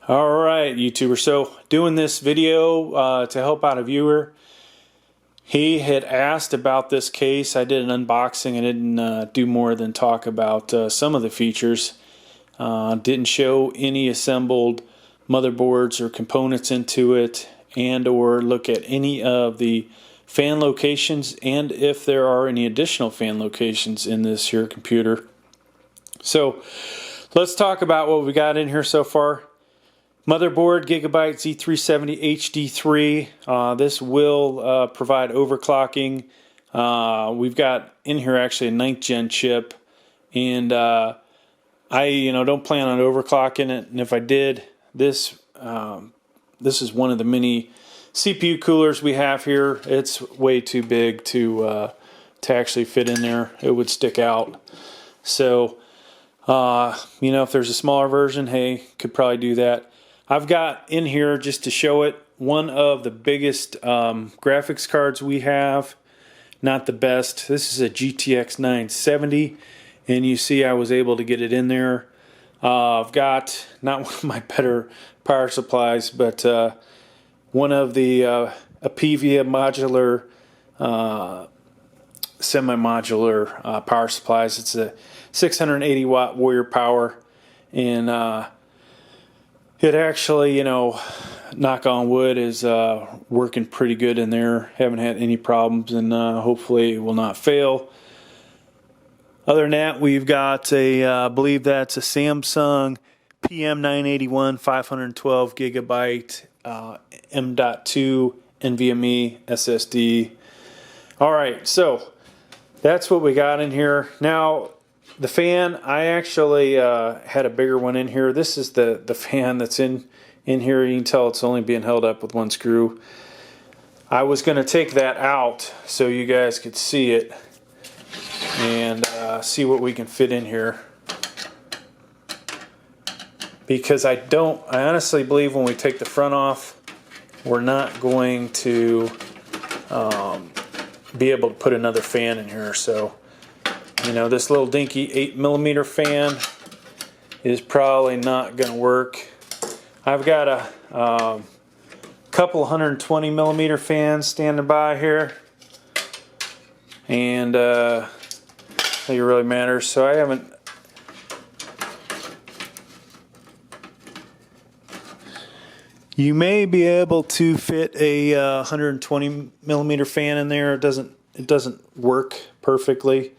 Alright, YouTuber, so doing this video to help out a viewer. He had asked about this case. I did an unboxing. I didn't do more than talk about some of the features. Didn't show any assembled motherboards or components into it, and or look at any of the fan locations and if there are any additional fan locations in this here computer. So let's talk about what we got in here so far. Motherboard, Gigabyte Z370 HD3. This will provide overclocking. We've got in here actually a 9th gen chip, and I don't plan on overclocking it. And if I did, this is one of the mini CPU coolers we have here. It's way too big to actually fit in there. It would stick out. So if there's a smaller version, hey, could probably do that. I've got in here, just to show it, one of the biggest graphics cards we have. Not the best. This is a GTX 970, and you see I was able to get it in there. I've got not one of my better power supplies, but one of the Apivia modular, semi-modular power supplies. It's a 680 watt Warrior Power, and it actually, knock on wood, is working pretty good in there. Haven't had any problems, and hopefully it will not fail. Other than that, we've got I believe that's a Samsung PM981 512 gigabyte M.2 NVMe SSD. Alright, so that's what we got in here. Now, the fan, I actually had a bigger one in here. This is the fan that's in here. You can tell it's only being held up with one screw. I was going to take that out so you guys could see it and see what we can fit in here. Because I honestly believe when we take the front off, we're not going to be able to put another fan in here. So this little dinky 8mm fan is probably not going to work. I've got a couple 120mm fans standing by here, and I think it really matters. So I haven't. You may be able to fit a 120mm fan in there. It doesn't work perfectly.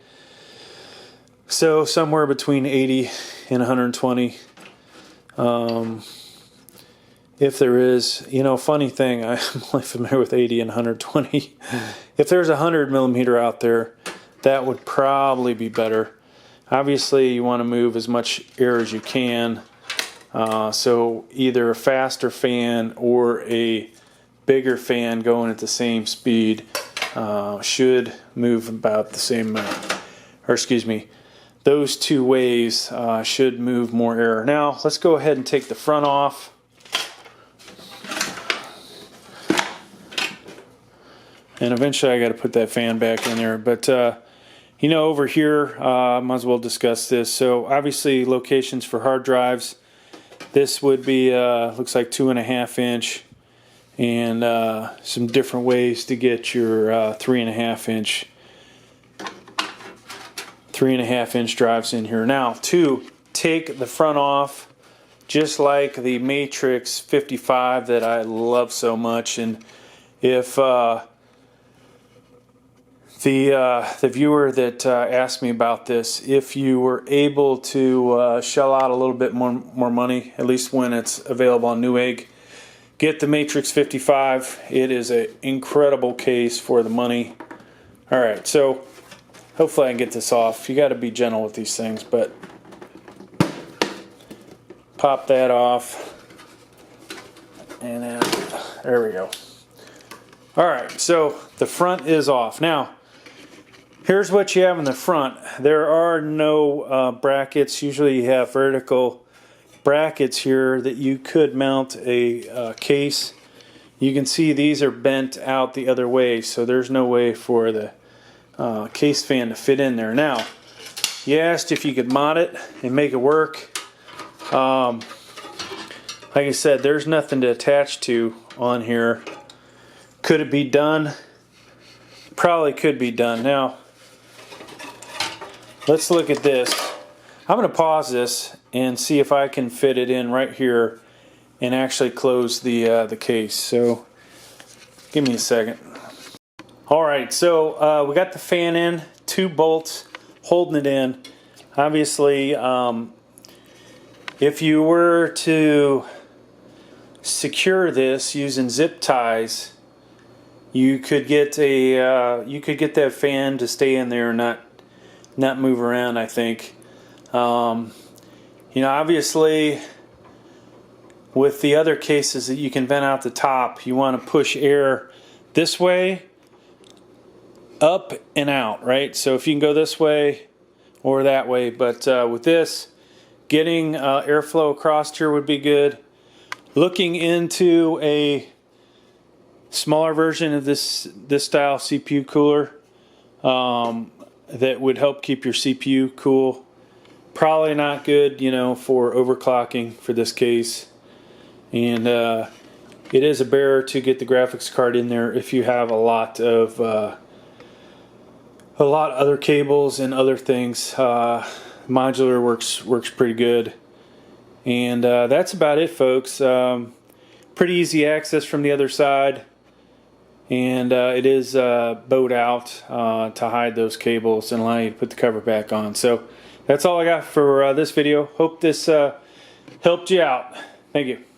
So somewhere between 80 and 120. If there is, funny thing, I'm only familiar with 80 and 120. If there's 100mm out there, that would probably be better. Obviously, you want to move as much air as you can. So either a faster fan or a bigger fan going at the same speed should move about the same amount. Or excuse me. Those two ways should move more air. Now, let's go ahead and take the front off. And eventually I got to put that fan back in there. But, over here, might as well discuss this. So, obviously, locations for hard drives. This would be, looks like 2.5 inch. And some different ways to get your 3.5 inch 3.5 inch drives in here. Now, to take the front off, just like the Matrix 55 that I love so much, and if the viewer that asked me about this, if you were able to shell out a little bit more money, at least when it's available on Newegg, get the Matrix 55. It is an incredible case for the money. Alright, so hopefully I can get this off. You got to be gentle with these things, but pop that off, and then there we go. Alright, so the front is off. Now, here's what you have in the front. There are no brackets. Usually you have vertical brackets here that you could mount a case. You can see these are bent out the other way, so there's no way for the case fan to fit in there. Now, you asked if you could mod it and make it work. like I said, there's nothing to attach to on here. Could it be done? Probably could be done. Now, let's look at this. I'm going to pause this and see if I can fit it in right here and actually close the case. So, give me a second. Alright, so we got the fan in, 2 bolts holding it in. Obviously, if you were to secure this using zip ties, you could get that fan to stay in there and not move around, I think. You know, obviously, with the other cases that you can vent out the top, you want to push air this way, up and out, right? So if you can go this way or that way, but with this, getting airflow across here would be good. Looking into a smaller version of this style CPU cooler that would help keep your CPU cool. Probably not good, you know, for overclocking for this case. And it is a bearer to get the graphics card in there if you have a lot of other cables and other things. Modular works pretty good. And that's about it, folks. Pretty easy access from the other side. And it is bowed out to hide those cables and allow you to put the cover back on. So that's all I got for this video. Hope this helped you out. Thank you.